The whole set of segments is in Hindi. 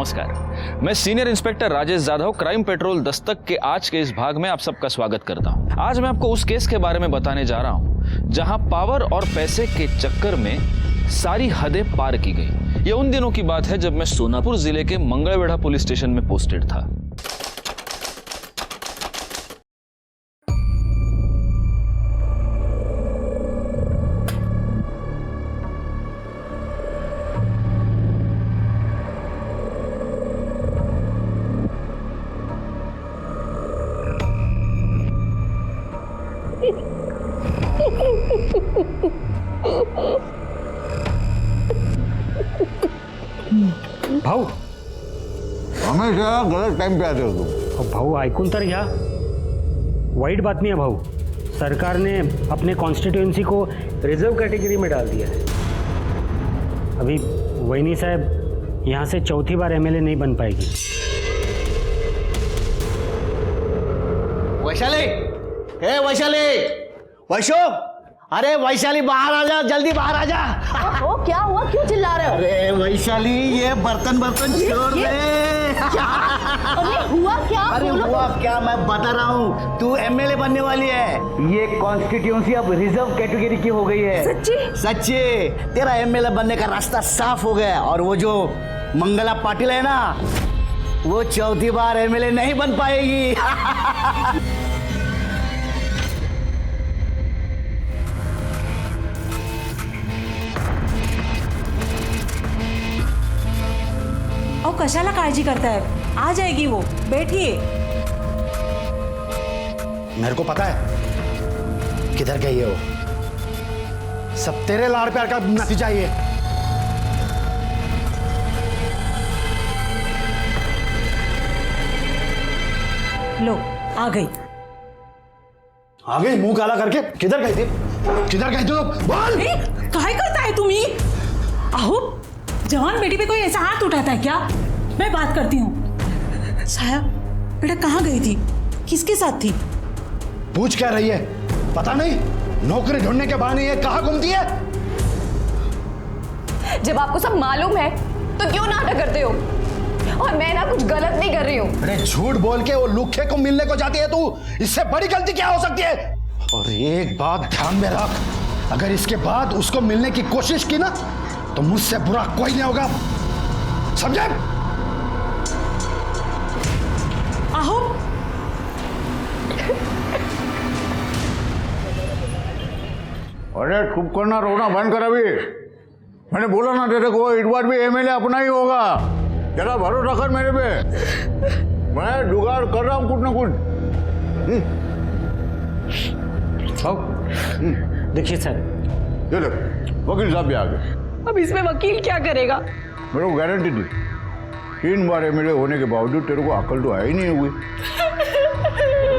नमस्कार, मैं senior inspector Rajesh Jadhav crime petrol Dastak के आज के इस भाग में आप सबका स्वागत करता हूं। आज मैं आपको उस केस के बारे में बताने जा रहा हूं जहां पावर और पैसे के चक्कर में सारी हदें पार की गई। ये उन दिनों की बात है जब मैं सोनापुर जिले के मंगलवेढ़ा पुलिस स्टेशन में पोस्टेड था। भाऊ हमेशा गलत टाइम पे आते हो तुम। भाऊ ऐकून तर घ्या, वाईट बातमी है भाऊ। सरकार ने अपने कॉन्स्टिट्यूएंसी को रिजर्व कैटेगरी में डाल दिया है। अभी वैनी साहब यहाँ से चौथी बार एमएलए नहीं बन पाएगी। वैशाली, हे वैशाली, वैशो, अरे वैशाली बाहर आ जा, जल्दी बाहर आ जा। ओ, क्या हुआ, क्यों चिल्ला रहे हो? अरे वैशाली, ये बर्तन छोड़ दे। अरे हुआ क्या? अरे हुआ क्या, मैं बता रहा हूँ, तू एमएलए बनने वाली है। ये कॉन्स्टिट्यूएंसी अब रिजर्व कैटेगरी की हो गई है। सच्ची? सच्ची, तेरा एमएलए बनने का रास्ता साफ हो गया। और वो जो मंगला पाटिल है ना, वो चौथी बार एमएलए नहीं बन पाएगी। और कशाला काळजी करताय, आ जाएगी वो, बैठिए। मेरे को पता है किधर गई है वो। सब तेरे लाड़ प्यार का नतीजा ही है। लो, आ गई। आ गई मुंह काला करके? किधर गई थी? किधर गई तू? बोल। काय करता है तुम्ही? अहो, जवान बेटी पे कोई ऐसा हाथ उठाता है क्या? मैं बात करती हूँ। साया, बेटा कहाँ गई थी? किसके साथ थी? पूछ क्या रही है? पता नहीं, नौकरी ढूंढने के बहाने ये कहाँ घूमती है? जब आपको सब मालूम है तो क्यों नाटक करते हो? और मैं ना कुछ गलत नहीं कर रही हूँ। अरे झूठ बोल के वो लुखे को मिलने को जाती है तू। इससे बड़ी गलती क्या हो सकती है? और एक बात ध्यान में रख, अगर इसके बाद उसको मिलने की कोशिश की ना तो मुझसे बुरा कोई नहीं होगा, समझे? आहो, अरे चुप करना, रोना बंद कर। अभी मैंने बोला ना तेरे को, इस बार भी एमएलए अपना ही होगा। जरा भरोसा कर मेरे पे, मैं जुगाड़ कर रहा हूँ कुछ ना कुछ। देखिए सर, ये देख, वकील साहब भी आ गए। अब इसमें वकील क्या करेगा? मेरे को गारंटी दी, 3 बार एमएलए होने के बावजूद तेरे को अकल तो आई नहीं हुई।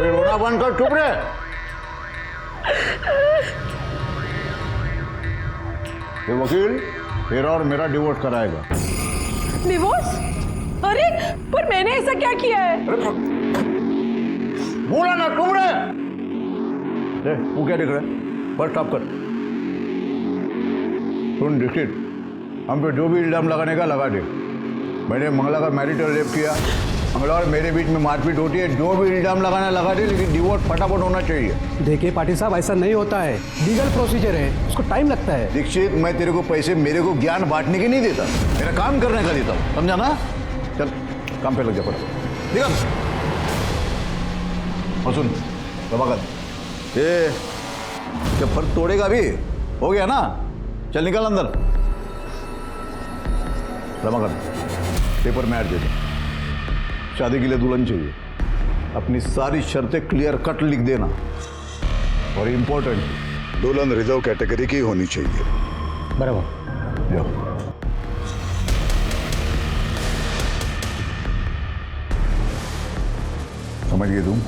रोना बंद कर, चुप रहे। ये वकील तेरा और मेरा डिवोर्स कराएगा। डिवोर्स? अरे पर मैंने ऐसा क्या किया है? बोला ना, चुप रहे। तू क्या देख रहा है? बस स्टॉप कर। सुन दीक्षित, हम पे जो भी इल्जाम लगाने का लगा दे। मैंने मंगला का मैरिटल रेप किया, मंगला और मेरे बीच में मारपीट होती है, जो भी इल्जाम लगाना लगा दे, लेकिन डिवोर्स फटाफट होना चाहिए। देखिए पाटिल साहब, ऐसा नहीं होता है, लीगल प्रोसीजर है, उसको टाइम लगता है। दीक्षित, मैं तेरे को पैसे मेरे को ज्ञान बांटने के नहीं देता, मेरा काम करने का देता हूँ, समझा ना? चल काम पे लग जा फटाफट, ठीक है? और सुन प्रभाकर, ये क्या फर्क तोड़ेगा? अभी हो गया ना, चल निकल अंदर। रमाकांत, पेपर में ऐड दे दे, शादी के लिए दुल्हन चाहिए, अपनी सारी शर्तें क्लियर कट लिख देना, और इम्पोर्टेंट, दुल्हन रिजर्व कैटेगरी की होनी चाहिए। बराबर। जाओ। समझ गए तुम?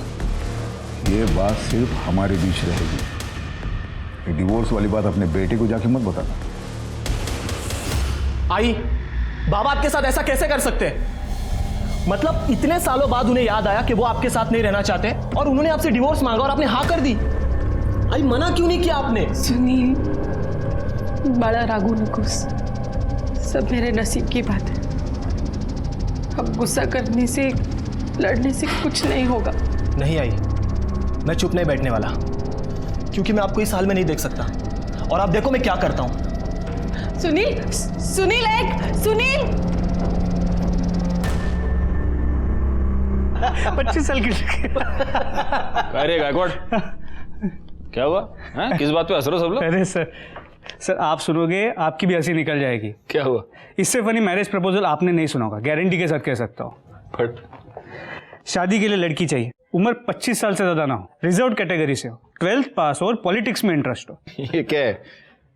ये बात सिर्फ हमारे बीच रहेगी। ये डिवोर्स वाली बात अपने बेटे को जाके मत बताना। आई, बाबा आपके साथ ऐसा कैसे कर सकते हैं? मतलब इतने सालों बाद उन्हें याद आया कि वो आपके साथ नहीं रहना चाहते और उन्होंने आपसे डिवोर्स मांगा और आपने हाँ कर दी। आई, मना क्यों नहीं किया आपने? सुनिए, बड़ा रागू नकुस, सब मेरे नसीब की बात है। अब गुस्सा करने से, लड़ने से कुछ नहीं होगा। नहीं आई, मैं चुप नहीं बैठने वाला, क्योंकि मैं आपको इस हाल में नहीं देख सकता। और आप देखो मैं क्या करता हूं। सुनील, सुनील, एक सुनील। 25 साल की अरे गायकवाड़, क्या हुआ? हैं? किस बात पे हंस रहे हो सब लोग? अरे सर आप सुनोगे आपकी भी हंसी निकल जाएगी। क्या हुआ? इससे फनी मैरिज प्रपोजल आपने नहीं सुना होगा, गारंटी के साथ कह सकता हूँ। बट शादी के लिए लड़की चाहिए, उम्र 25 साल से ज़्यादा ना हो, रिजर्व कैटेगरी से हो, 12th पास हो और पॉलिटिक्स में इंटरेस्ट हो। ये क्या है?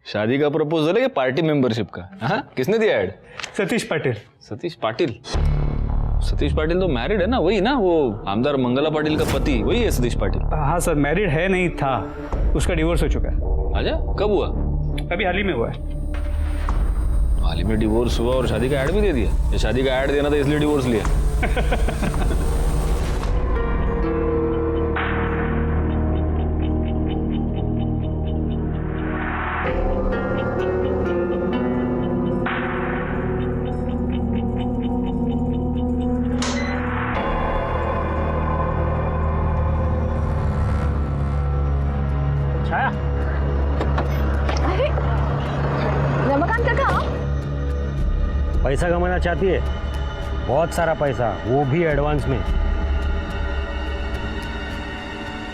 शादी का प्रपोजल है कि पार्टी मेंबरशिप का? हाँ, किसने दिया ऐड? सतीश पाटिल। सतीश पाटिल? सतीश पाटिल तो मैरिड है ना, वही ना, वो आमदार मंगला पाटिल का पति, वही है सतीश पाटिल। हाँ सर, मैरिड है, नहीं था, उसका डिवोर्स हो चुका है। आजा, कब हुआ? अभी हाल ही में हुआ है। हाल ही में डिवोर्स हुआ और शादी का ऐड भी दे दिया? ये शादी का ऐड देना था इसलिए डिवोर्स लिया? छाया, अरे रमाकांत काका, पैसा कमाना चाहती है? बहुत सारा पैसा, वो भी एडवांस में।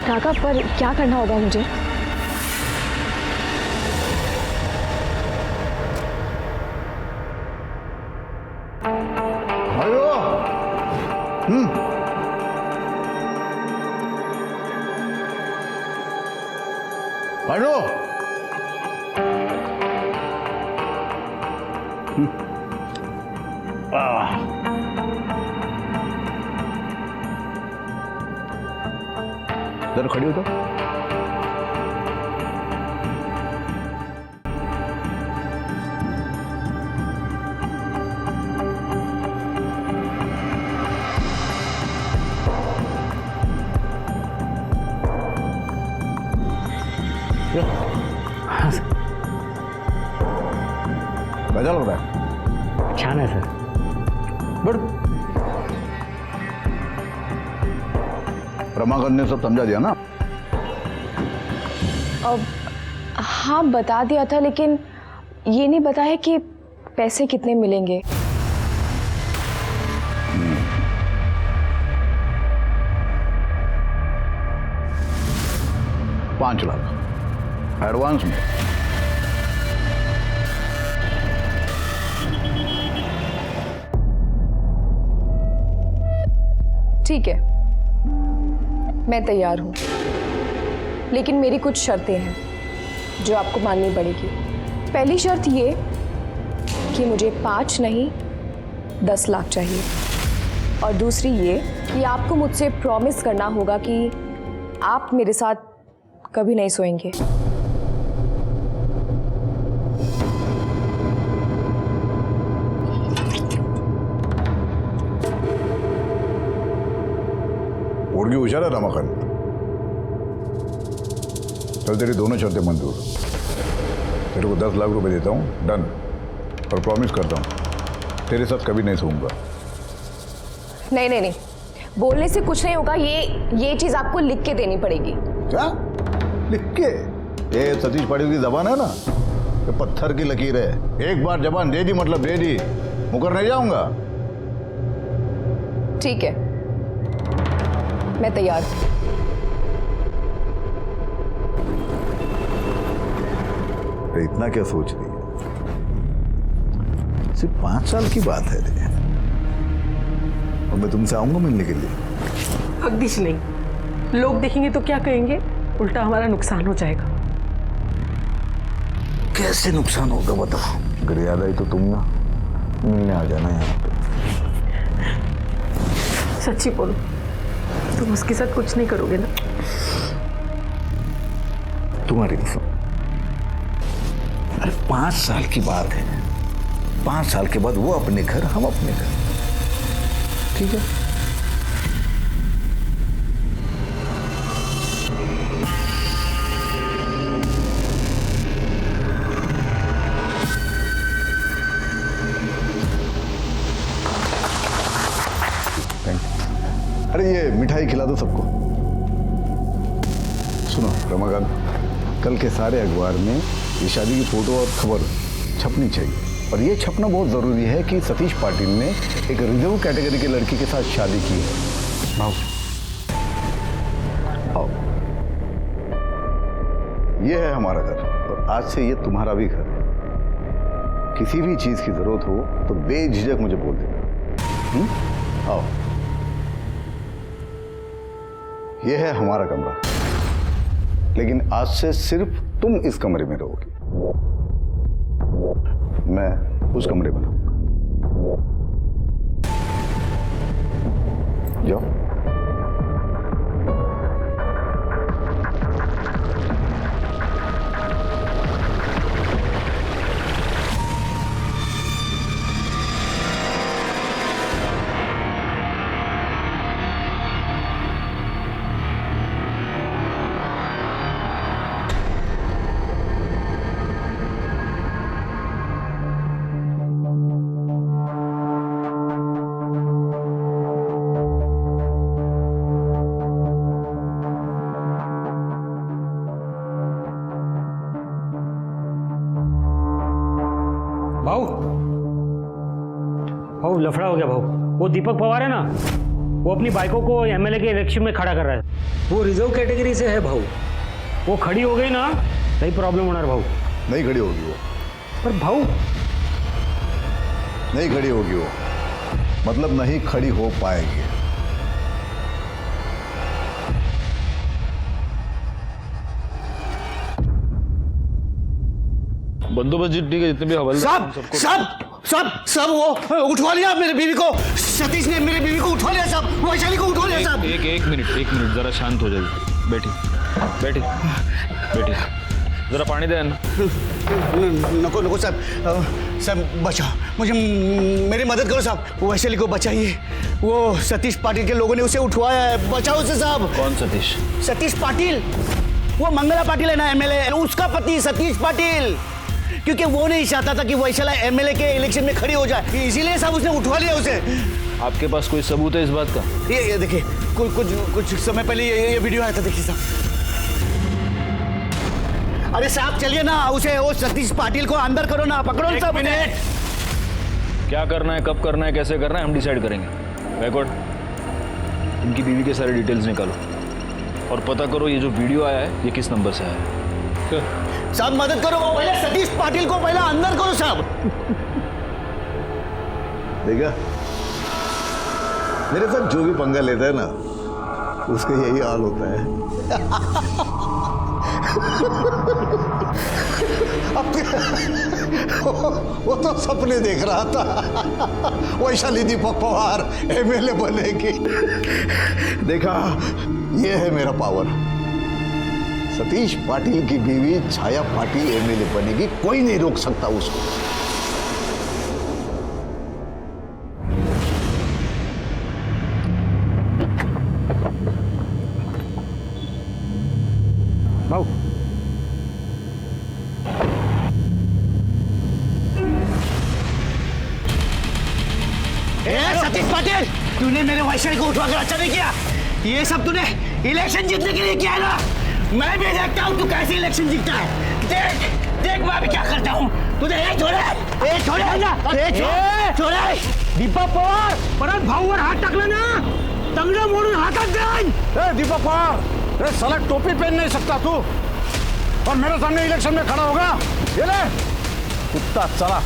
काका पर क्या करना होगा मुझे? अयो, हेलो, जरा खड़ी हो तो। कैसा लग रहा है? छान है सर। बट रमाकांत ने सब समझा दिया ना? अब हाँ बता दिया था, लेकिन ये नहीं बताया कि पैसे कितने मिलेंगे। 5 लाख एडवांस में। ठीक है, मैं तैयार हूं, लेकिन मेरी कुछ शर्तें हैं जो आपको माननी पड़ेगी। पहली शर्त ये कि मुझे 5 नहीं 10 लाख चाहिए, और दूसरी ये कि आपको मुझसे प्रॉमिस करना होगा कि आप मेरे साथ कभी नहीं सोएंगे। मुर्गी होशियार है रमाकांत। चल तेरी दोनों शर्तें मंजूर। तेरे को 10 लाख रुपए देता हूँ, डन। और प्रॉमिस करता हूँ तेरे साथ कभी नहीं सोऊंगा। नहीं नहीं नहीं, बोलने से कुछ नहीं होगा। ये चीज आपको लिख के देनी पड़ेगी। क्या लिख के? ये सतीश पाटिल की जबान है ना, ये पत्थर की लकीर है। एक बार जबान दे दी मतलब दे दी, मुकर नहीं जाऊंगा। ठीक है, मैं तैयार हूं। इतना क्या सोच रही है? सिर्फ 5 साल की बात है रे। और मैं तुमसे आऊंगा मिलने के लिए। अगदीश नहीं, लोग देखेंगे तो क्या कहेंगे? उल्टा हमारा नुकसान हो जाएगा। कैसे नुकसान होगा बताओ? अगर याद आई तो तुम ना मिलने आ जाना यहाँ पे। सच्ची बोलो, तुम उसके साथ कुछ नहीं करोगे ना? तुम्हारी कसम। अरे 5 साल की बात है। 5 साल के बाद वो अपने घर, हम अपने घर। ठीक है? मिठाई खिला दो सबको। सुनो रमाकांत, कल के सारे अखबार में ये शादी की फोटो और खबर छपनी चाहिए, और ये छपना बहुत ज़रूरी है कि सतीश पाटिल ने एक रिजर्व कैटेगरी की लड़की के साथ शादी की है। भाऊ आओ, ये है हमारा घर और आज से ये तुम्हारा भी घर है। किसी भी चीज की जरूरत हो तो बेझिझक मुझे बोल देना। आओ, ये है हमारा कमरा, लेकिन आज से सिर्फ तुम इस कमरे में रहोगे, मैं उस कमरे में रहूंगा। जाओ। भाऊ भाऊ लफड़ा हो गया भाऊ। वो दीपक पवार है ना, वो अपनी बाइकों को एमएलए के इलेक्शन में खड़ा कर रहा है। वो रिजर्व कैटेगरी से है भाऊ। वो खड़ी हो गई ना, सही प्रॉब्लम होना भाऊ। नहीं खड़ी होगी वो। पर भाऊ नहीं खड़ी होगी वो, मतलब नहीं खड़ी हो पाएगी। बंदोबस्त जितनी के जितने भी हवलदार सब वो उठवा लिया मेरे बीवी को। सतीश ने मेरे बीवी को उठवा लिया साहब, वैशाली को उठवा लिया साहब। एक मिनट जरा शांत हो जाइए। बैठिए जरा पानी दे ना। नको साहब, बचाओ मुझे, मेरी मदद करो साहब, वैशाली को बचाइए। वो सतीश पाटिल के लोगों ने उसे उठवाया है, बचाओ उसे साहब। कौन सतीश? सतीश पाटिल, वो मंगला पाटिल है ना एमएलए, उसका पति सतीश पाटिल। क्योंकि वो नहीं चाहता था कि वैशाला एमएलए के इलेक्शन में खड़ी हो जाए, इसीलिए साहब उसने उठवा लिया उसे। आपके पास कोई सबूत है इस बात का? ये देखिए, कुछ समय पहले ये वीडियो आया था, देखिए साहब। अरे साहब चलिए ना, उसे वो सतीश पाटिल को अंदर करो ना, पकड़ो ना साहब। क्या करना है, कब करना है, कैसे करना है, हम डिसाइड करेंगे। बैकवर्ड, इनकी बीवी के सारे डिटेल्स निकालो और पता करो ये जो वीडियो आया है ये किस नंबर से आया है। साहब मदद करो, पहले सतीश पाटिल को पहले अंदर करो साहब। देखा, मेरे साथ जो भी पंगा लेता है ना, उसका यही हाल होता है। वो तो सपने देख रहा था, वैशाली दीपक पवार एमएलए बनेगी। देखा, ये है मेरा पावर। सतीश पाटिल की बीवी छाया पाटिल एमएलए बनेगी, कोई नहीं रोक सकता उसको। भाऊ सतीश पाटिल, तूने मेरे वैशाली को उठवाकर अच्छा नहीं किया। ये सब तूने इलेक्शन जीतने के लिए किया है ना। मैं भी देखता हूँ तू कैसे इलेक्शन जीतता है। देख मैं भी क्या करता हूँ। तूने छोड़े दीपक पवार परत भाऊवर हात टाकला ना, तंगडं मोडून हातात जाईन। दीपक पवार, साला टोपी पहन नहीं सकता तू, और मेरे सामने इलेक्शन में खड़ा होगा। ये ले कुत्ता, चला।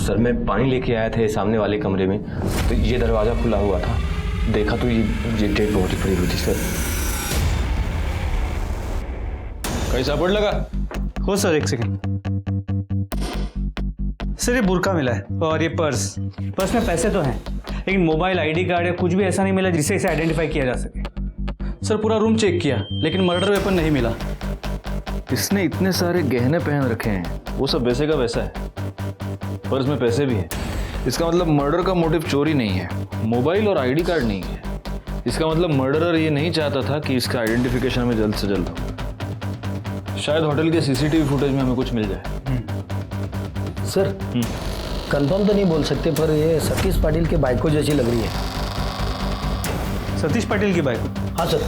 सर मैं पानी लेके आया था सामने वाले कमरे में, तो ये दरवाज़ा खुला हुआ था, देखा तो ये डेड बॉडी पड़ी हुई थी सर। कहीं सापड़ लगा? हो सर, एक सेकंड। सर ये बुर्का मिला है और ये पर्स में पैसे तो हैं, लेकिन मोबाइल, आईडी कार्ड या कुछ भी ऐसा नहीं मिला जिससे इसे आइडेंटिफाई किया जा सके। सर पूरा रूम चेक किया लेकिन मर्डर वेपन नहीं मिला। इसने इतने सारे गहने पहन रखे हैं, वो सब वैसे का वैसा है, पर्स में पैसे भी हैं। इसका मतलब मर्डर का मोटिव चोरी नहीं है, मोबाइल और आईडी कार्ड नहीं है। इसका मतलब मर्डरर ये नहीं चाहता था कि इसका आइडेंटिफिकेशन हमें जल्द से जल्द हो। शायद होटल के सीसीटीवी फुटेज में हमें कुछ मिल जाए। सर कंफर्म तो नहीं बोल सकते, पर ये सतीश पाटिल के बाइको जैसी लग रही है। सतीश पाटिल की बाइक? हाँ सर।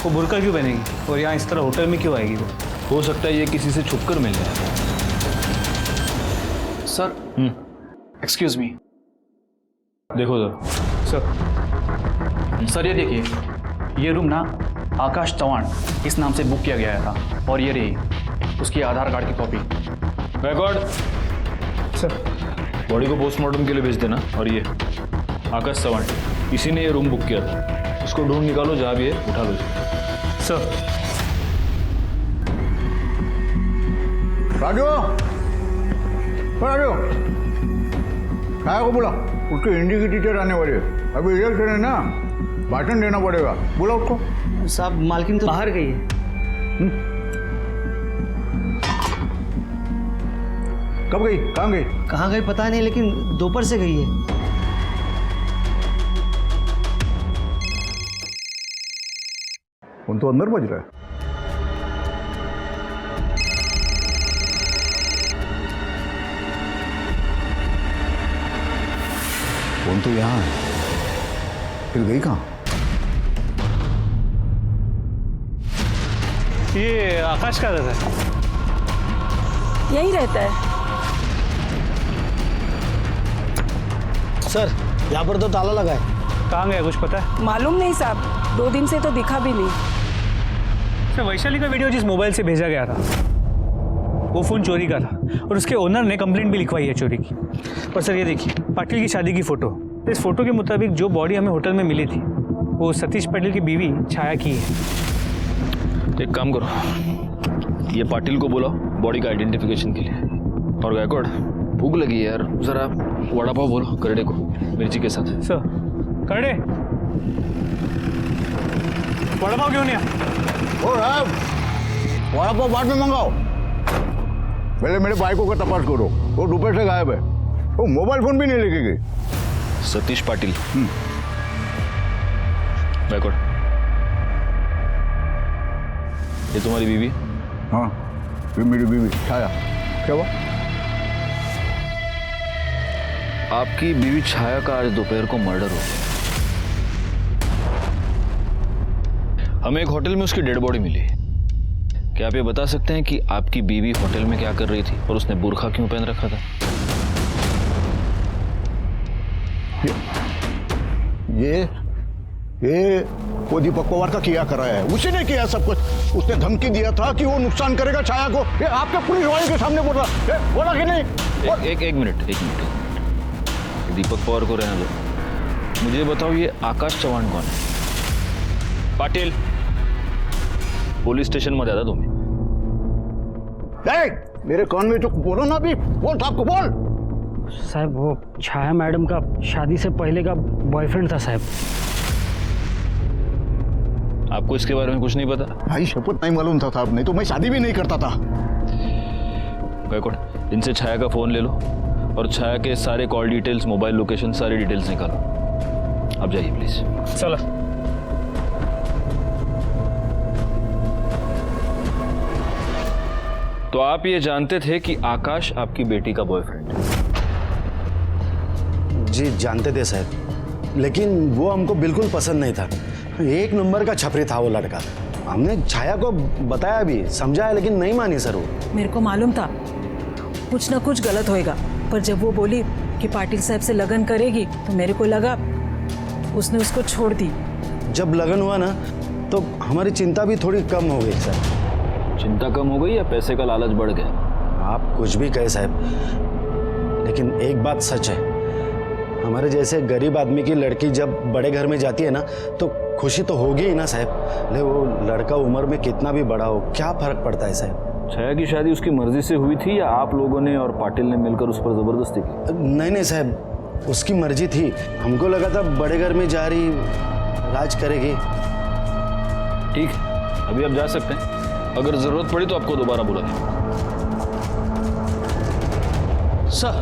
वो बुर्का क्यों पहनेगी और यहाँ इस तरह होटल में क्यों आएगी वो? हो सकता है ये किसी से छुपकर मिल जाए। Sir excuse me. देखो सर ये देखिए, ये रूम ना आकाश चौहान इस नाम से बुक किया गया था, और ये रही उसकी आधार कार्ड की कॉपी। Record sir. बॉडी को पोस्टमार्टम के लिए भेज देना। और ये आकाश चौहान, इसी ने ये रूम बुक किया था। उसको ढूंढ निकालो, जहाँ भी है उठा लो सर। राजू, राजू, काय को बोला? उसके हिंदी की टीचर आने वाली है, अभी इलेक्शन है ना, भाषण देना पड़ेगा, बोला उसको। साहब मालकिन तो बाहर गई है। कब गई? कहाँ गई? कहाँ गई पता नहीं, लेकिन दोपहर से गई है। फोन तो अंदर बज रहा है। फोन तो यहाँ है, फिर गई कहाँ? ये आकाश का रहता है? यही रहता है। सर यहाँ पर तो ताला लगा है। कहाँ गया कुछ पता है? मालूम नहीं साहब, 2 दिन से तो दिखा भी नहीं। सर वैशाली का वीडियो जिस मोबाइल से भेजा गया था वो फ़ोन चोरी का था, और उसके ओनर ने कंप्लेंट भी लिखवाई है चोरी की। और सर ये देखिए, पाटिल की शादी की फ़ोटो। इस फोटो के मुताबिक जो बॉडी हमें होटल में मिली थी वो सतीश पाटिल की बीवी छाया की है। तो एक काम करो, ये पाटिल को बुलाओ बॉडी का आइडेंटिफिकेशन के लिए। और गायकवाड़, भूख लगी है यार, जरा वड़ा पाव बोलो करड़े को मिर्ची के साथ। सर करड़े, वड़ा पाव क्यों नहीं आया? ओ साहब, वड़ा पाव बाद में मंगाओ, पहले मेरे बाइकों का तपास करो। वो दोपहर से गायब है, वो मोबाइल फोन भी नहीं लेके गई। सतीश पाटिल। गायकवाड़, ये तुम्हारी बीवी? हाँ, ये मेरी बीवी छाया। क्या हुआ? आपकी बीवी छाया का आज दोपहर को मर्डर हो गया। हमें एक होटल में उसकी डेड बॉडी मिली। क्या आप ये बता सकते हैं कि आपकी बीवी होटल में क्या कर रही थी और उसने बुर्खा क्यों पहन रखा था? ये वो दीपक पवार का किया कराया है, उसी ने किया सब कुछ। उसने धमकी दिया था कि वो नुकसान करेगा छाया को। ये आपके पुलिस वाले के सामने बोला कि नहीं? एक मिनट, दीपक पवार को रहने दो। मुझे बताओ, ये आकाश चौहान कौन है? पाटिल, पुलिस स्टेशन में ज्यादा तुम्हें। मेरे कान में तो बोलो ना, भी बोल साहब को बोल। साहब वो छाया मैडम का शादी से पहले का बॉयफ्रेंड था साहब। आपको इसके बारे में कुछ नहीं पता? भाई शपथ नहीं मालूम था साहब, नहीं तो मैं शादी भी नहीं करता था। गायकवाड़, इनसे छाया का फोन ले लो और छाया के सारे कॉल डिटेल्स, मोबाइल लोकेशन, सारी डिटेल्स निकालो। आप जाइए प्लीज। चलो। तो आप ये जानते थे कि आकाश आपकी बेटी का बॉयफ्रेंड है? जी जानते थे साहब, लेकिन वो हमको बिल्कुल पसंद नहीं था। 1 नंबर का छपरी था वो लड़का। हमने छाया को बताया भी, समझाया, लेकिन नहीं मानी सर वो। मेरे को मालूम था कुछ ना कुछ गलत होएगा, पर जब वो बोली कि पाटिल साहब से लगन करेगी तो मेरे को लगा उसने उसको छोड़ दी। जब लगन हुआ ना तो हमारी चिंता भी थोड़ी कम हो गई सर। चिंता कम हो गई या पैसे का लालच बढ़ गया? आप कुछ भी कहे साहब, लेकिन एक बात सच है, हमारे जैसे गरीब आदमी की लड़की जब बड़े घर में जाती है ना तो खुशी तो होगी ही ना साहब। ले वो लड़का उम्र में कितना भी बड़ा हो, क्या फर्क पड़ता है साहब। छाया की शादी उसकी मर्जी से हुई थी या आप लोगों ने और पाटिल ने मिलकर उस पर जबरदस्ती की? नहीं नहीं साहब, उसकी मर्जी थी। हमको लगा था बड़े घर में जा रही राज करेगी। ठीक है, अभी आप जा सकते हैं। अगर जरूरत पड़ी तो आपको दोबारा बुला दें। सर,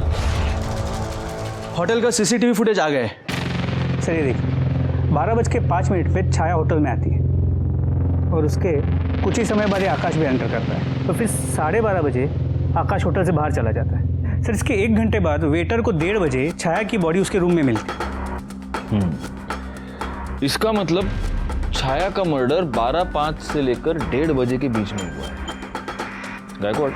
होटल का सीसीटीवी फुटेज आ गया है। सर ये देखिए, 12:05 पे छाया होटल में आती है और उसके कुछ ही समय बाद ये आकाश भी एंटर करता है। तो फिर 12:30 बजे आकाश होटल से बाहर चला जाता है। सर इसके 1 घंटे बाद वेटर को 1:30 बजे छाया की बॉडी उसके रूम में मिलती है। इसका मतलब छाया का मर्डर 12:05 से लेकर 1:30 बजे के बीच में हुआ है। गायकवाड़,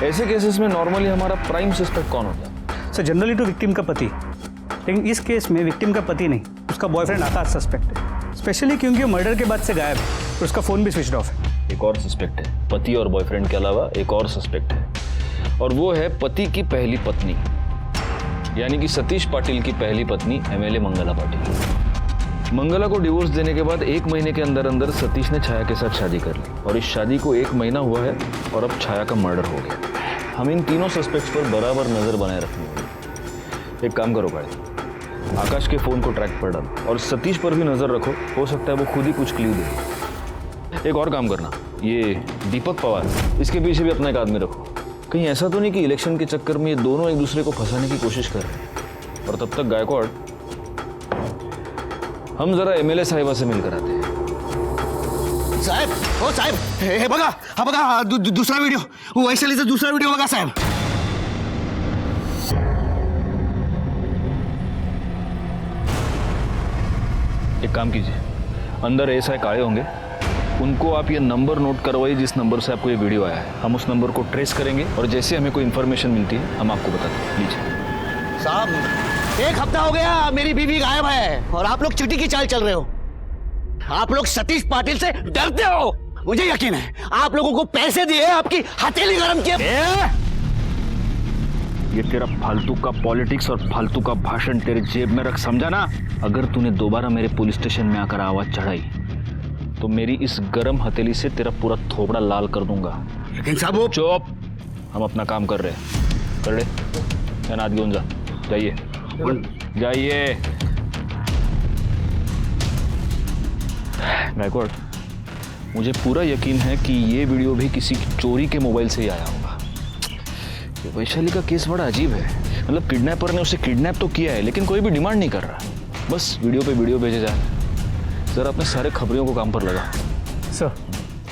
ऐसे केसेस में नॉर्मली हमारा प्राइम सस्पेक्ट कौन होता है? सर जनरली तो विक्टिम का पति, लेकिन इस केस में विक्टिम का पति नहीं, उसका बॉयफ्रेंड आकाश सस्पेक्ट है। स्पेशली क्योंकि वो मर्डर के बाद से गायब है और उसका फ़ोन भी स्विच ऑफ है। एक और सस्पेक्ट है, पति और बॉयफ्रेंड के अलावा एक और सस्पेक्ट है, और वो है पति की पहली पत्नी, यानी कि सतीश पाटिल की पहली पत्नी एमएलए मंगला पाटिल। मंगला को डिवोर्स देने के बाद 1 महीने के अंदर अंदर सतीश ने छाया के साथ शादी कर ली और इस शादी को 1 महीना हुआ है और अब छाया का मर्डर हो गया। हम इन तीनों सस्पेक्ट्स पर बराबर नजर बनाए रखनी होगी। एक काम करो भाई, आकाश के फोन को ट्रैक पर डालो और सतीश पर भी नजर रखो, हो सकता है वो खुद ही कुछ क्लू दे। एक और काम करना, ये दीपक पवार, इसके पीछे भी अपना एक आदमी रखो। कहीं ऐसा तो नहीं कि इलेक्शन के चक्कर में ये दोनों एक दूसरे को फंसाने की कोशिश कर रहे हैं। और तब तक गायकवाड़, हम जरा एमएलए साहिबा से मिलकर आते हैं। साहेब, ओ साहेब, हे बघा, हा बघा दूसरा वीडियो, वैशालीचा दूसरा वीडियो बघा साहेब। एक काम कीजिए, अंदर एसआई काळे होंगे, उनको आप ये नंबर नोट करवाइए जिस नंबर से आपको ये वीडियो आया है। हम उस नंबर को ट्रेस करेंगे और जैसे हमें कोई इन्फॉर्मेशन मिलती है हम आपको बताते हैं। लीजिए साहब, 1 हफ्ता हो गया मेरी बीवी गायब है और आप लोग चिट्ठी की चाल चल रहे हो। आप लोग सतीश पाटिल से डरते हो, मुझे यकीन है। आप लोगों को पैसे दिए, आपकी हथेली गरम किए। ये तेरा फालतू का पॉलिटिक्स और फालतू का भाषण तेरे जेब में रख, समझा ना? अगर तूने दोबारा मेरे पुलिस स्टेशन में आकर आवाज चढ़ाई तो मेरी इस गरम हथेली से तेरा पूरा थोबड़ा लाल कर दूंगा। लेकिन साहब वो चुप, हम अपना काम कर रहे हैं। कर ले, अनाथ घेऊन जा, जाइए जाइए। गायकवाड़, मुझे पूरा यकीन है कि ये वीडियो भी किसी चोरी के मोबाइल से ही आया होगा। ये वैशाली का केस बड़ा अजीब है, मतलब किडनैपर ने उसे किडनैप तो किया है लेकिन कोई भी डिमांड नहीं कर रहा, बस वीडियो पे वीडियो भेजे जा रहे। जरा अपने सारे खबरियों को काम पर लगा। सर,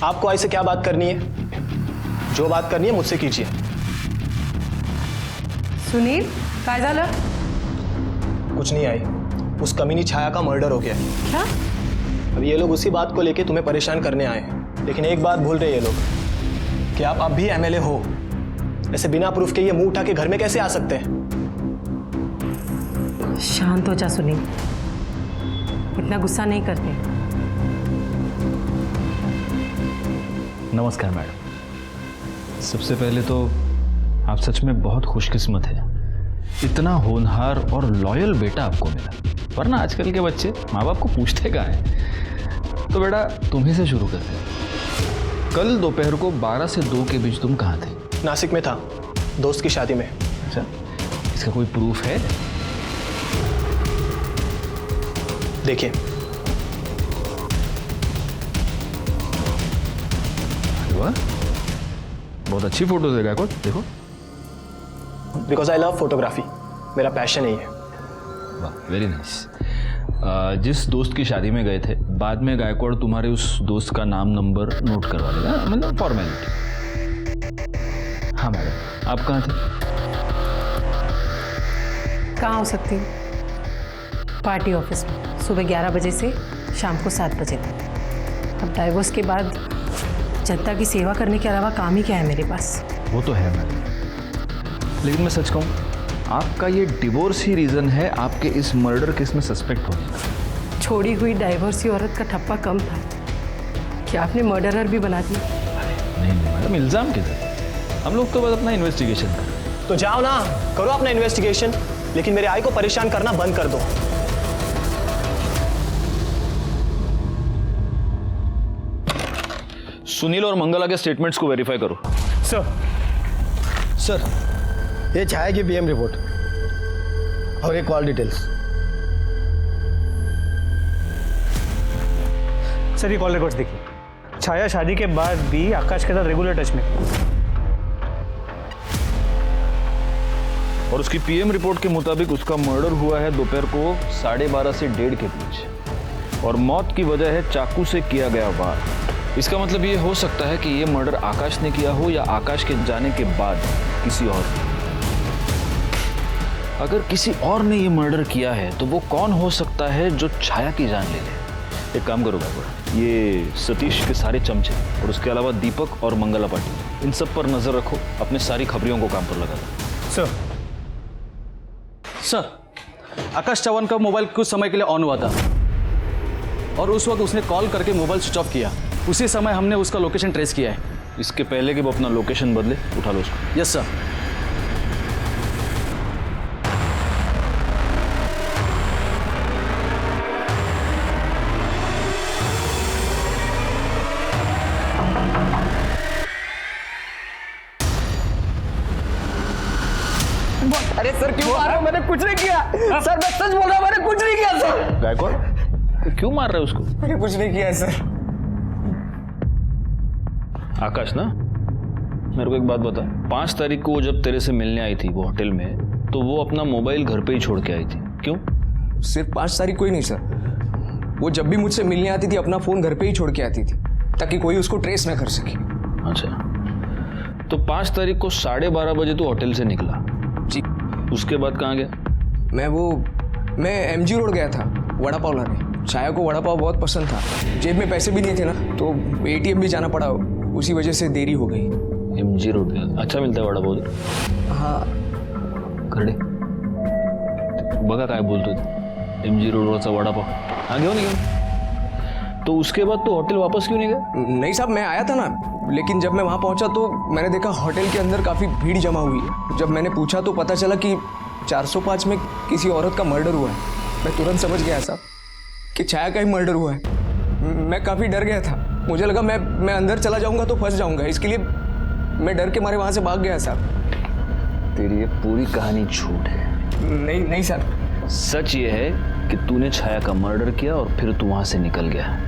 आपको आई से क्या बात करनी है? जो बात करनी है मुझसे कीजिए। सुनील, काय झालं? कुछ नहीं आई, उस कमीनी छाया का मर्डर हो गया। क्या? अब ये लोग उसी बात को लेके तुम्हें परेशान करने आए हैं, लेकिन एक बात भूल रहे ये लोग कि आप अब भी एमएलए हो। ऐसे बिना प्रूफ के ये मुंह उठा के घर में कैसे आ सकते हैं? शांत हो जा सुनील, इतना गुस्सा नहीं करते। नमस्कार मैडम। सबसे पहले तो आप सच में बहुत खुशकिस्मत हैं, इतना होनहार और लॉयल बेटा आपको मिला, वरना आजकल के बच्चे माँ बाप को पूछते कहाँ हैं। तो बेटा तुम्ही से शुरू करते हैं। कल दोपहर को 12 से 2 के बीच तुम कहाँ थे? नासिक में था, दोस्त की शादी में। अच्छा, इसका कोई प्रूफ है? देखिए, वाह, बहुत अच्छी फोटोज है गायकवाड़, देखो। बिकॉज आई लव फोटोग्राफी, मेरा पैशन यही है। वाह, वेरी नाइस। जिस दोस्त की शादी में गए थे, बाद में गायकवाड़ तुम्हारे उस दोस्त का नाम नंबर नोट करवा देगा, मतलब फॉर्मेलिटी। हाँ मैडम, आप कहाँ थे? कहाँ हो सकती हूँ? पार्टी ऑफिस में, सुबह 11 बजे से शाम को 7 बजे तक। अब डाइवोर्स के बाद जनता की सेवा करने के अलावा काम ही क्या है मेरे पास? वो तो है मैडम, लेकिन मैं सच कहूँ, आपका ये डिवोर्स ही रीज़न है आपके इस मर्डर केस में सस्पेक्ट होने का। छोड़ी हुई डाइवोर्सी औरत का ठप्पा कम था, क्या आपने मर्डरर भी बना दिया? नहीं मैडम, इल्ज़ाम किधर? हम लोग तो बस अपना इन्वेस्टिगेशन कर रहे हैं। तो जाओ ना, करो अपना इन्वेस्टिगेशन, लेकिन मेरे आई को परेशान करना बंद कर दो। सुनील और मंगला के स्टेटमेंट्स को वेरीफाई करो। सर, ये छाया की पीएम रिपोर्ट और ये कॉल डिटेल्स। सर ये कॉल रिकॉर्ड्स देखिए। छाया शादी के बाद भी आकाश के साथ रेगुलर टच में। और उसकी पीएम रिपोर्ट के मुताबिक उसका मर्डर हुआ है दोपहर को 12:30 से 1:30 के बीच, और मौत की वजह है चाकू से किया गया वार। इसका मतलब ये हो सकता है कि ये मर्डर आकाश ने किया हो या आकाश के जाने के बाद किसी और ने। अगर किसी और ने ये मर्डर किया है तो वो कौन हो सकता है जो छाया की जान ले ले? एक काम करो बाबा, ये सतीश के सारे चमचे और उसके अलावा दीपक और मंगला पाटिल, इन सब पर नजर रखो, अपने सारी खबरियों को काम पर लगा दो। सर, आकाश चौहान का मोबाइल कुछ समय के लिए ऑन हुआ था और उस वक्त उसने कॉल करके मोबाइल स्विच ऑफ किया। उसी समय हमने उसका लोकेशन ट्रेस किया है। इसके पहले कि वो अपना लोकेशन बदले, उठा लो उसको। Yes sir. अरे सर क्यों मार रहे हो? मैंने कुछ नहीं किया सर, मैं सच बोल रहा हूँ, मैंने कुछ नहीं किया सर। गायकवाड़, क्यों मार रहे हो उसको? मैंने कुछ नहीं किया है सर। आकाश ना, मेरे को एक बात बता, 5 तारीख को वो जब तेरे से मिलने आई थी वो होटल में, तो वो अपना मोबाइल घर पे ही छोड़ के आई थी, क्यों? सिर्फ 5 तारीख को ही नहीं सर, वो जब भी मुझसे मिलने आती थी अपना फोन घर पे ही छोड़ के आती थी ताकि कोई उसको ट्रेस ना कर सके। अच्छा, तो 5 तारीख को 12:30 बजे तो होटल से निकला जी। उसके बाद कहाँ गया? मैं एमजी रोड गया था वड़ा पाव लाने। छाया को वड़ा पाव बहुत पसंद था, जेब में पैसे भी नहीं थे ना, तो एटीएम भी जाना पड़ा, उसी वजह से देरी हो गई। एमजी रोड गया, अच्छा मिलता है वड़ा पाव? हाँ। करडे बघा काय बोलतोय, एमजी रोडवरचा वड़ा पाव। हाँ घेऊन घेऊन। तो उसके बाद तो होटल वापस क्यों नहीं गए? नहीं साहब, मैं आया था ना, लेकिन जब मैं वहाँ पहुँचा तो मैंने देखा होटल के अंदर काफ़ी भीड़ जमा हुई है। जब मैंने पूछा तो पता चला कि 405 में किसी औरत का मर्डर हुआ है। मैं तुरंत समझ गया साहब कि छाया का ही मर्डर हुआ है। मैं काफ़ी डर गया था, मुझे लगा मैं अंदर चला जाऊँगा तो फंस जाऊँगा, इसके लिए मैं डर के मारे वहाँ से भाग गया साहब। तेरी ये पूरी कहानी झूठ है। नहीं सर, सच ये है कि तूने छाया का मर्डर किया और फिर तू वहां से निकल गया।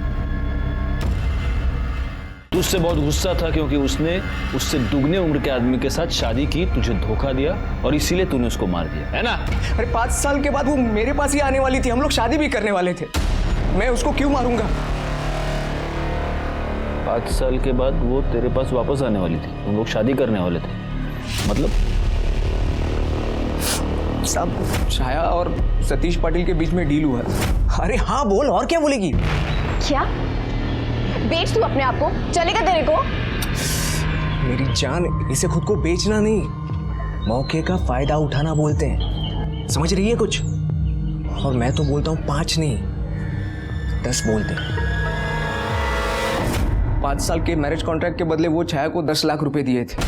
तू उससे बहुत गुस्सा था क्योंकि उसने उससे दुगने उम्र के आदमी के साथ शादी की, तुझे धोखा दिया और इसीलिए तूने उसको मार दिया, है ना? अरे 5 साल के बाद वो मेरे पास ही आने वाली थी, हम लोग शादी भी करने वाले थे, मैं उसको क्यों मारूंगा? 5 साल के बाद वो तेरे पास वापस आने वाली थी, तुम लोग शादी करने वाले थे, मतलब? साहब, छाया और सतीश पाटिल के बीच में डील हुआ। अरे हाँ बोल, और क्या बोलेगी? क्या बेच तू अपने आप को? चलेगा तेरे को? मेरी जान, इसे खुद को बेचना नहीं, मौके का फायदा उठाना बोलते हैं, समझ रही है कुछ? और मैं तो बोलता हूँ 5 नहीं 10 बोलते हैं। 5 साल के मैरिज कॉन्ट्रैक्ट के बदले वो छाया को 10 लाख रुपए दिए थे।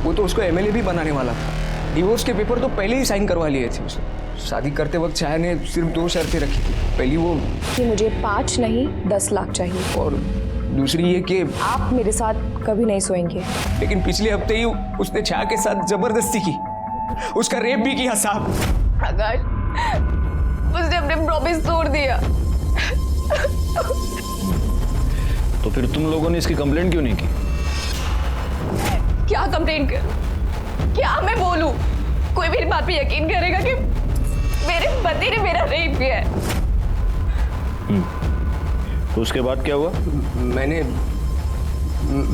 वो तो उसको एमएलए भी बनाने वाला था। डिवोर्स के पेपर तो पहले ही साइन करवा लिए थे उसने। शादी करते वक्त छाया ने सिर्फ 2 शर्तें रखी थी। पहली वो कि मुझे 5 नहीं 10 लाख चाहिए, और दूसरी ये कि आप मेरे साथ कभी नहीं सोएंगे। लेकिन पिछले हफ्ते ही उसने छाया के साथ जबरदस्ती की, उसका रेप भी किया साहब। आकाश, उसने अपने प्रॉमिस तोड़ दिया। तो फिर तुम लोगों ने इसकी कंप्लेंट क्यों नहीं की? क्या कंप्लेंट कर? क्या मैं बोलूं? कोई मेरी बात पे यकीन करेगा कि मेरे पति ने मेरा रेप किया है? तो उसके बाद क्या हुआ?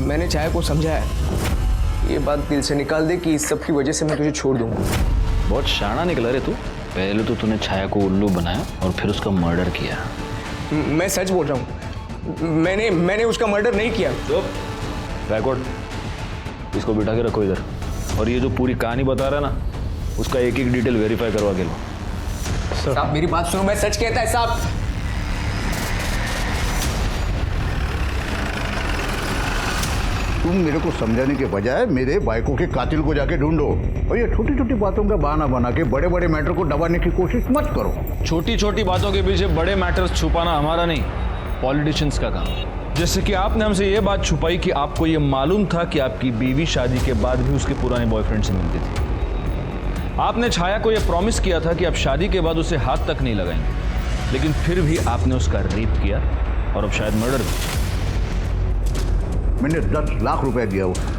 मैंने छाया को समझाया, ये बात दिल से निकाल दे कि इस सब की वजह से मैं तुझे छोड़ दूंगा। बहुत शाना निकला रे तू। पहले तो तूने छाया को उल्लू बनाया और फिर उसका मर्डर किया। मैं सच बोल रहा हूँ, मैंने उसका मर्डर नहीं किया। रिकॉर्ड, इसको बिठा के रखो इधर, और ये जो पूरी कहानी बता रहा है ना, उसका एक एक डिटेल वेरीफाई करवा के लो। साहब मेरी बात सुनो, मैं सच कहता है साहब। तुम मेरे को समझाने के बजाय मेरे बाइकों के कातिल को जाके ढूंढो, और ये छोटी छोटी बातों का बहाना बना के बड़े बड़े मैटर को दबाने की कोशिश मत करो। छोटी छोटी बातों के पीछे बड़े मैटर्स छुपाना हमारा नहीं, पॉलिटिशियंस का काम है। जैसे कि आपने हमसे ये बात छुपाई कि आपको ये मालूम था कि आपकी बीवी शादी के बाद भी उसके पुराने बॉयफ्रेंड से मिलती थी। आपने छाया को यह प्रॉमिस किया था कि आप शादी के बाद उसे हाथ तक नहीं लगाएंगे, लेकिन फिर भी आपने उसका रेप किया और अब शायद मर्डर भी। मैंने 10 लाख रुपए दिया उसको,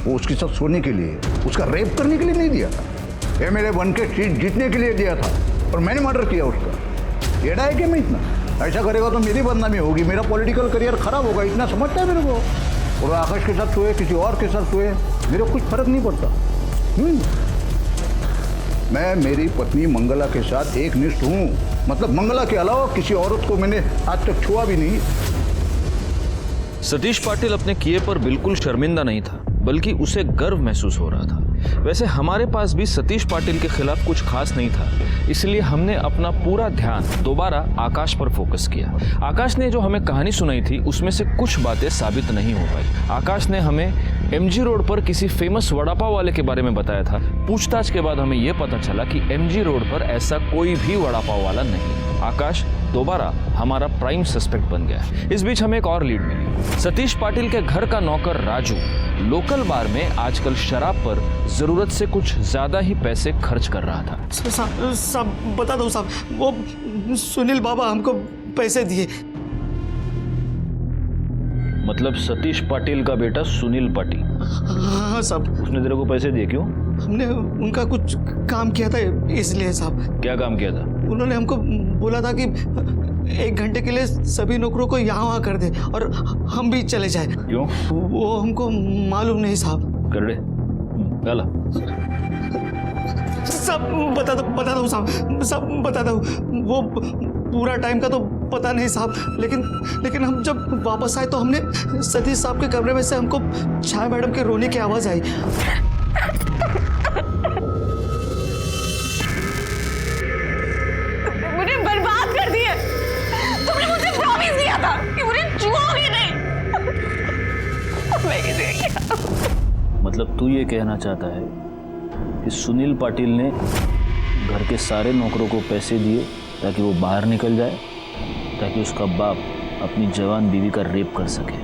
वो उसके साथ सोने के लिए, उसका रेप करने के लिए नहीं दिया था। एमएलए बन के सीट जीतने के लिए दिया था, और मैंने मर्डर किया उसका। येड़ा है कि मैं इतना? ऐसा करेगा तो मेरी बदनामी होगी, मेरा पॉलिटिकल करियर खराब होगा, इतना समझता है मेरे को। और आकाश के साथ सोए, किसी और के साथ सोए, मेरे को कुछ फर्क नहीं पड़ता। मैं मेरी पत्नी मंगला के साथ एक निष्ठ हूँ, मतलब मंगला के अलावा किसी औरत को मैंने आज तक छुआ भी नहीं। सतीश पाटिल अपने किए पर बिल्कुल शर्मिंदा नहीं था, बल्कि उसे गर्व महसूस हो रहा था। वैसे हमारे पास भी सतीश पाटिल के खिलाफ कुछ खास नहीं था, इसलिए हमने अपना पूरा ध्यान दोबारा आकाश पर फोकस किया। आकाश ने जो हमें कहानी सुनाई थी उसमें से कुछ बातें साबित नहीं हो पाई। आकाश ने हमें एमजी रोड पर किसी फेमस वड़ा पाव वाले के बारे में बताया था। पूछताछ के बाद हमें यह पता चला कि एमजी रोड पर ऐसा कोई भी वड़ा पाव वाला नहीं। आकाश दोबारा हमारा प्राइम सस्पेक्ट बन गया। इस बीच हमें एक और लीड मिली। सतीश पाटिल के घर का नौकर राजू लोकल बार में आजकल शराब पर जरूरत से कुछ ज्यादा ही पैसे खर्च कर रहा था। साहब बता दो साहब, वो सुनील बाबा हमको पैसे दिए। मतलब सतीश पाटिल का बेटा सुनील पाटिल? हाँ साहब। उसने तेरे को पैसे दिए? क्यों? हमने उनका कुछ काम किया था इसलिए साहब। क्या काम किया था? उन्होंने हमको बोला था कि 1 घंटे के लिए सभी नौकरों को यहाँ वहाँ कर दे और हम भी चले जाए। क्यों? वो हमको मालूम नहीं साहब। कर दे। चला सब बता दो साहब, सब बता दो। वो पूरा टाइम का तो पता नहीं साहब, लेकिन हम जब वापस आए तो हमने सतीश साहब के कमरे में से हमको छाया मैडम के रोने की आवाज आई। मुझे बर्बाद कर दिया। तुमने मुझे प्रॉमिस किया था कि मुझे छुओगे नहीं। मैं किसी क्या? मतलब तू ये कहना चाहता है कि सुनील पाटिल ने घर के सारे नौकरों को पैसे दिए ताकि वो बाहर निकल जाए, ताकि उसका बाप अपनी जवान बीवी का रेप कर सके?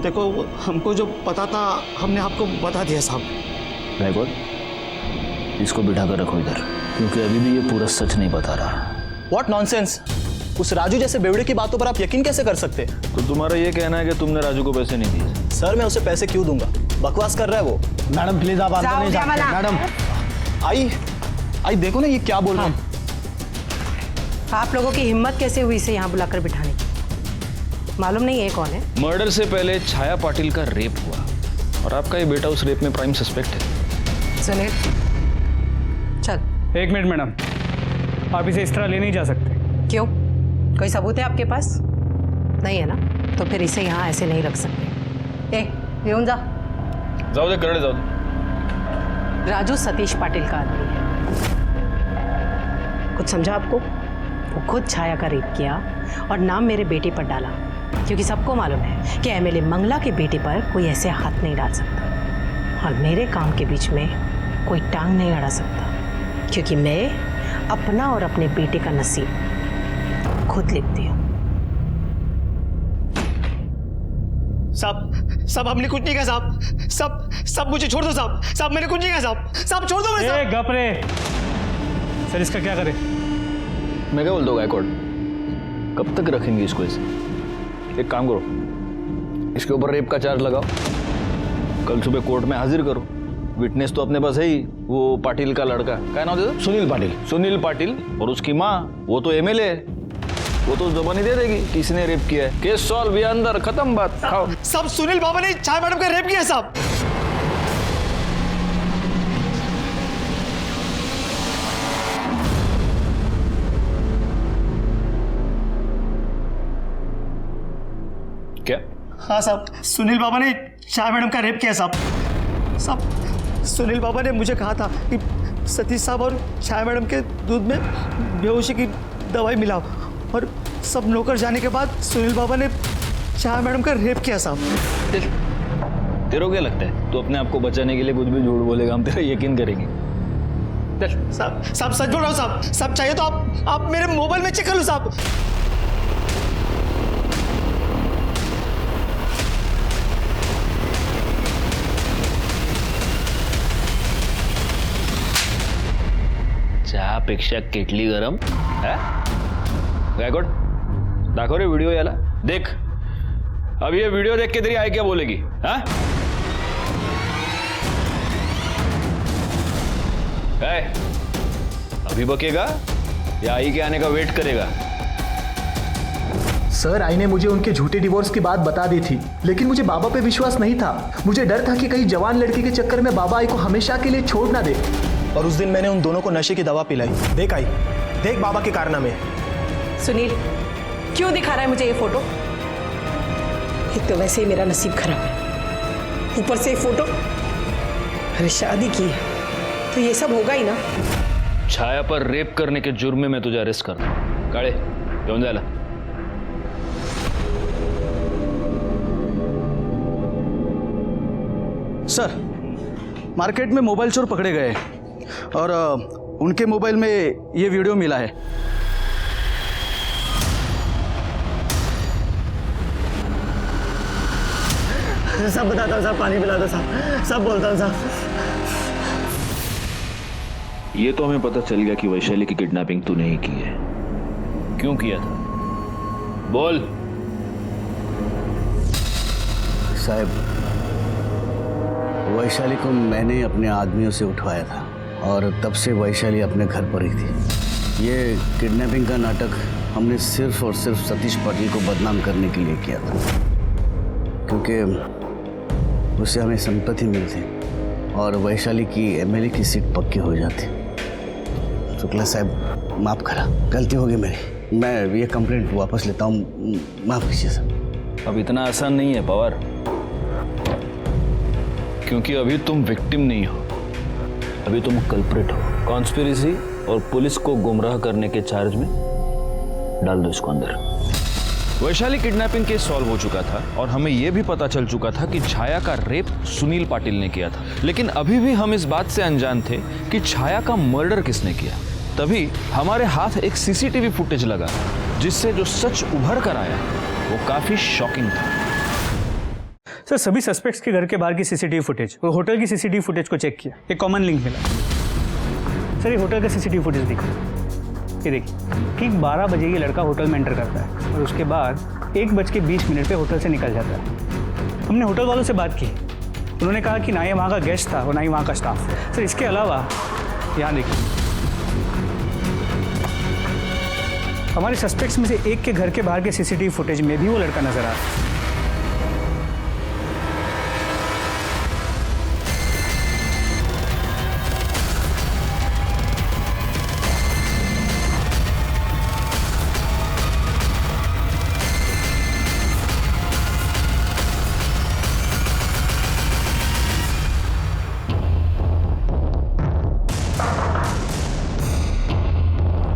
देखो हमको जो पता था हमने आपको बता दिया साहब। रायगढ़, इसको बिठा कर रखो इधर, क्योंकि अभी भी ये पूरा सच नहीं बता रहा। What nonsense! उस राजू जैसे बेवड़े की बातों पर आप यकीन कैसे कर सकते? तो तुम्हारा ये कहना है कि तुमने राजू को पैसे नहीं दिए? सर मैं उसे पैसे क्यों दूंगा? बकवास कर रहा है वो। मैडम प्लीज आप अंदर नहीं जाते। मैडम आई देखो ना ये क्या बोल रहा है। आप लोगों की हिम्मत कैसे हुई इसे यहाँ बुलाकर बिठाने की? मालूम नहीं है कौन है? मर्डर से पहले छाया पाटिल का रेप हुआ और आपका ये बेटा उस रेप में प्राइम सस्पेक्ट है। सुनील चल। 1 मिनट मैडम, आप इसे इस तरह ले नहीं जा सकते। क्यों? कोई सबूत है आपके पास? नहीं है ना, तो फिर इसे यहाँ ऐसे नहीं रख सकते। येऊन जा। जाओ दे, करड़े जाओ दे। राजू सतीश पाटिल का आदमी है। कुछ समझा आपको? वो खुद छाया का रेप किया और नाम मेरे बेटे पर डाला, क्योंकि सबको मालूम है कि एमएलए मंगला के बेटे पर कोई ऐसे हाथ नहीं डाल सकता और मेरे काम के बीच में कोई टांग नहीं अड़ा सकता, क्योंकि मैं अपना और अपने बेटे का नसीब खुद लिखती हूँ। साहब हमने कुछ नहीं कहा साहब। सब मुझे छोड़ दो साहब मैंने कुछ नहीं कहा साहब छोड़ दो मुझे। गप रे। सर इसका क्या करें? मैं क्या बोल दो गायकवाड़, कब तक रखेंगे इसको ऐसे? एक काम करो, इसके ऊपर रेप का चार्ज लगाओ, कल सुबह कोर्ट में हाजिर करो। विटनेस तो अपने पास है ही, वो पाटिल का लड़का, क्या नाम देता? सुनील पाटिल। और उसकी माँ, वो तो एमएलए है, वो तो जबानी दे देगी किसने रेप किया है। केस सॉल्व, ये अंदर, खत्म बात। खाओ। साहब सुनील बाबा ने छाया मैडम का रेप किया साहब। क्या? हाँ साहब, सुनील बाबा ने छाया मैडम का रेप किया साहब। सुनील बाबा ने मुझे कहा था कि सतीश साहब और छाया मैडम के दूध में बेहोशी की दवाई मिलाओ, और सब नौकर जाने के बाद सुनील बाबा ने छाया मैडम का रेप किया साहब। तेरे को क्या लगता है तू अपने आप को बचाने के लिए कुछ भी झूठ बोलेगा, हम तेरा यकीन करेंगे? साहब साहब सच बोल रहा हूँ साहब। साहब चाहिए तो आप मेरे मोबाइल में चेक कर लो साहब। चहापेक्षा केटली गरम गायकवाड, दाखव रे व्हिडिओ याला. देख अब ये वीडियो देख के तेरी आई क्या बोलेगी? हाँ अभी बकेगा या आई के आने का वेट करेगा? सर आई ने मुझे उनके झूठे डिवोर्स की बात बता दी थी, लेकिन मुझे बाबा पे विश्वास नहीं था। मुझे डर था कि कहीं जवान लड़की के चक्कर में बाबा आई को हमेशा के लिए छोड़ ना दे। और उस दिन मैंने उन दोनों को नशे की दवा पिलाई। देख आई, देख बाबा के कारनामे। सुनील क्यों दिखा रहा है मुझे ये फोटो? एक तो वैसे ही मेरा नसीब खराब है, ऊपर से फोटो। अरे शादी की है तो ये सब होगा ही ना। छाया पर रेप करने के जुर्म में मैं तुझे अरेस्ट करता हूं. काळे घेऊन जायला. सर मार्केट में मोबाइल चोर पकड़े गए और उनके मोबाइल में ये वीडियो मिला है. सब बताता हूँ साहब, पानी पिला दो साहब, सब बोलता हूँ साहब. ये तो हमें पता चल गया कि वैशाली की किडनैपिंग तूने ही की है. क्यों किया था? बोल. साहब वैशाली को मैंने अपने आदमियों से उठवाया था और तब से वैशाली अपने घर पर ही थी. ये किडनैपिंग का नाटक हमने सिर्फ और सिर्फ सतीश पाटिल को बदनाम करने के लिए किया था, क्योंकि उससे हमें संपत्ति मिलती और वैशाली की एमएलए की सीट पक्की हो जाती. शुक्ला साहब माफ़ करा, गलती हो गई मेरी. मैं ये कंप्लेंट वापस लेता हूँ, माफ़ कीजिए सर. अब इतना आसान नहीं है पवार, क्योंकि अभी तुम विक्टिम नहीं हो, अभी तुम कल्प्रिट हो. कॉन्स्पिरेसी और पुलिस को गुमराह करने के चार्ज में डाल दो इसको अंदर. वैशाली किडनैपिंग केस सॉल्व हो चुका था और हमें यह भी पता चल चुका था कि छाया का रेप सुनील पाटिल ने किया था. लेकिन अभी भी हम इस बात से अनजान थे कि छाया का मर्डर किसने किया. तभी हमारे हाथ एक सीसीटीवी फुटेज लगा, जिससे जो सच उभर कर आया वो काफी शॉकिंग था. सर सभी सस्पेक्ट्स के घर के बाहर की सीसीटीवी फुटेज और होटल की सीसीटीवी फुटेज को चेक किया, एक कॉमन लिंक मिला. सर ये होटल का सीसीटीवी फुटेज देखो, ये देखिए ठीक 12 बजे ये लड़का होटल में एंटर करता है और उसके बाद 1:20 पे होटल से निकल जाता है. हमने होटल वालों से बात की, उन्होंने कहा कि ना ये वहाँ का गेस्ट था और ना ही वहाँ का स्टाफ. सर इसके अलावा यहाँ देखिए, हमारे सस्पेक्ट्स में से एक के घर के बाहर के सीसीटीवी फुटेज में भी वो लड़का नजर आ रहा है.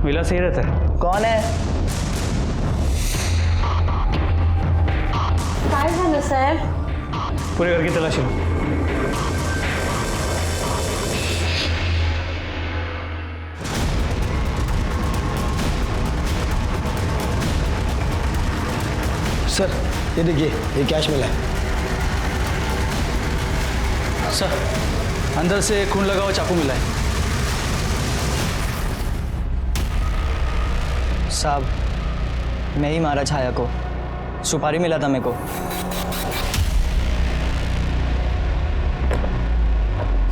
मिला सही रहता है. कौन है? सर पूरे घर की तलाशी लो. सर ये देखिए, ये कैश मिला है. सर अंदर से खून लगा हुआ चाकू मिला है. साहब मैं ही मारा छाया को, सुपारी मिला था मेरे को.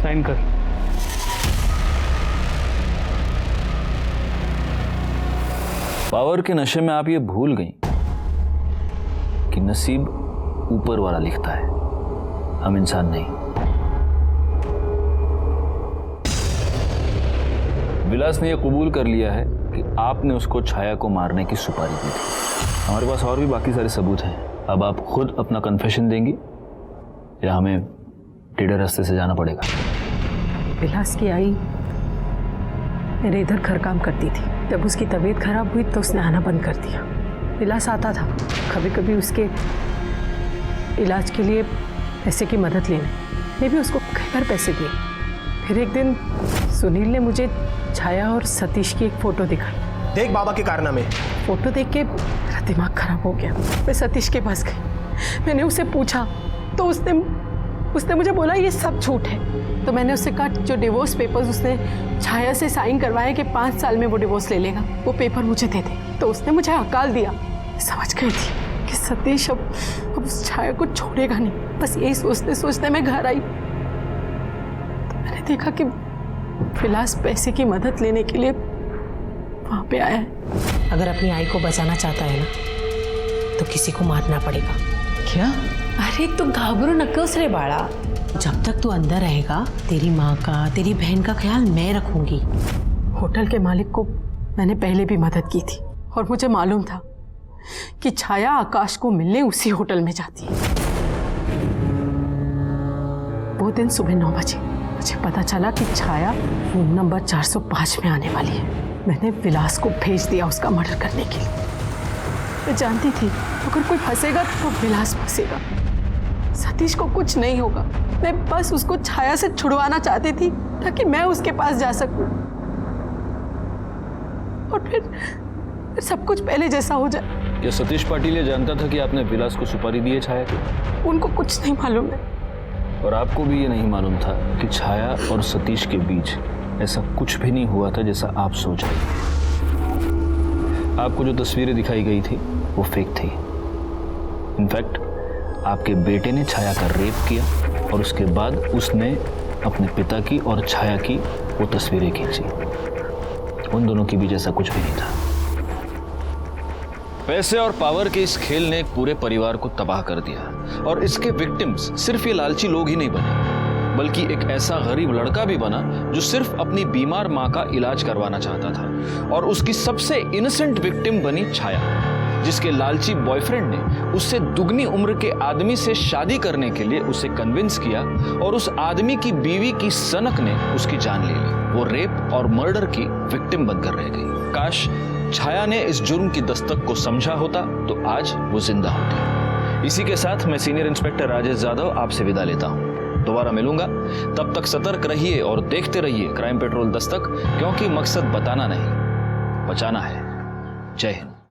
साइन कर. पावर के नशे में आप ये भूल गई कि नसीब ऊपर वाला लिखता है, हम इंसान नहीं. विलास ने यह कबूल कर लिया है कि आपने उसको छाया को मारने की सुपारी दी थी. हमारे पास और भी बाकी सारे सबूत हैं. अब आप खुद अपना कन्फेशन देंगी या हमें टेढ़े रास्ते से जाना पड़ेगा? विलास की आई मेरे इधर घर काम करती थी. जब उसकी तबीयत खराब हुई तो उसने आना बंद कर दिया. विलास आता था, कभी कभी उसके इलाज के लिए पैसे की मदद लेने। मैं भी उसको कई बार पैसे दिए। फिर एक दिन सुनील ने मुझे छाया और सतीश की एक फ़ोटो दिखाई। देख बाबा के कारनामे। फ़ोटो देख के मेरा दिमाग खराब हो गया। मैं सतीश के पास गई, मैंने उससे पूछा तो उसने मुझे बोला ये सब झूठ है। तो मैंने उससे कहा जो डिवोर्स पेपर्स उसने छाया से साइन करवाए कि 5 साल में वो डिवोर्स ले लेगा, वो पेपर मुझे दे दे। तो उसने मुझे हकाल दिया। समझ गई थी कि सतीश अब उस छाया को छोड़ेगा नहीं। बस यही सोचते सोचते मैं घर आई तो मैंने देखा कि विलास पैसे की मदद लेने के लिए वहाँ पे आया है। अगर अपनी आई को बचाना चाहता है ना तो किसी को मारना पड़ेगा। क्या? अरे तू घाबरो नकोस रे बाड़ा। जब तक तू अंदर रहेगा तेरी माँ का तेरी बहन का ख्याल मैं रखूंगी। होटल के मालिक को मैंने पहले भी मदद की थी और मुझे मालूम था कि छाया आकाश को मिलने उसी होटल में जाती है। वो दिन सुबह 9 बजे मुझे पता चला कि छाया रूम नंबर 405 में आने वाली है। मैंने विलास को भेज दिया उसका मर्डर करने के लिए। मैं जानती थी अगर कोई फंसेगा तो विलास फंसेगा, सतीश को कुछ नहीं होगा। मैं बस उसको छाया से छुड़वाना चाहती थी ताकि मैं उसके पास जा सकूं और फिर सब कुछ पहले जैसा हो जाए। क्या सतीश पाटिल ये जानता था कि आपने विलास को सुपारी दी है छाया की? उनको कुछ नहीं मालूम है। और आपको भी ये नहीं मालूम था कि छाया और सतीश के बीच ऐसा कुछ भी नहीं हुआ था जैसा आप सोच रहे थे। आपको जो तस्वीरें दिखाई गई थी वो फेक थी। इनफैक्ट आपके बेटे ने छाया का रेप किया और उसके बाद उसने अपने पिता की और छाया की वो तस्वीरें खींची। उन दोनों के बीच ऐसा कुछ भी नहीं था। पैसे और पावर के इस खेल ने एक पूरे परिवार को तबाह कर दिया और इसके विक्टिम्स सिर्फ ये लालची लोग ही नहीं बने, बल्कि एक ऐसा गरीब लड़का भी बना जो सिर्फ अपनी बीमार मां का इलाज करवाना चाहता था। और उसकी सबसे इनोसेंट विक्टिम बनी छाया, जिसके लालची बॉयफ्रेंड ने उससे दुगनी उम्र के आदमी से शादी करने के लिए उसे कन्विंस किया और उस आदमी की बीवी की सनक ने उसकी जान ले ली। वो रेप और मर्डर की विक्टिम बनकर रह गई। काश छाया ने इस जुर्म की दस्तक को समझा होता तो आज वो जिंदा होती। इसी के साथ मैं सीनियर इंस्पेक्टर राजेश यादव आपसे विदा लेता हूं। दोबारा मिलूंगा, तब तक सतर्क रहिए और देखते रहिए क्राइम पेट्रोल दस्तक, क्योंकि मकसद बताना नहीं, बचाना है। जय हिंद।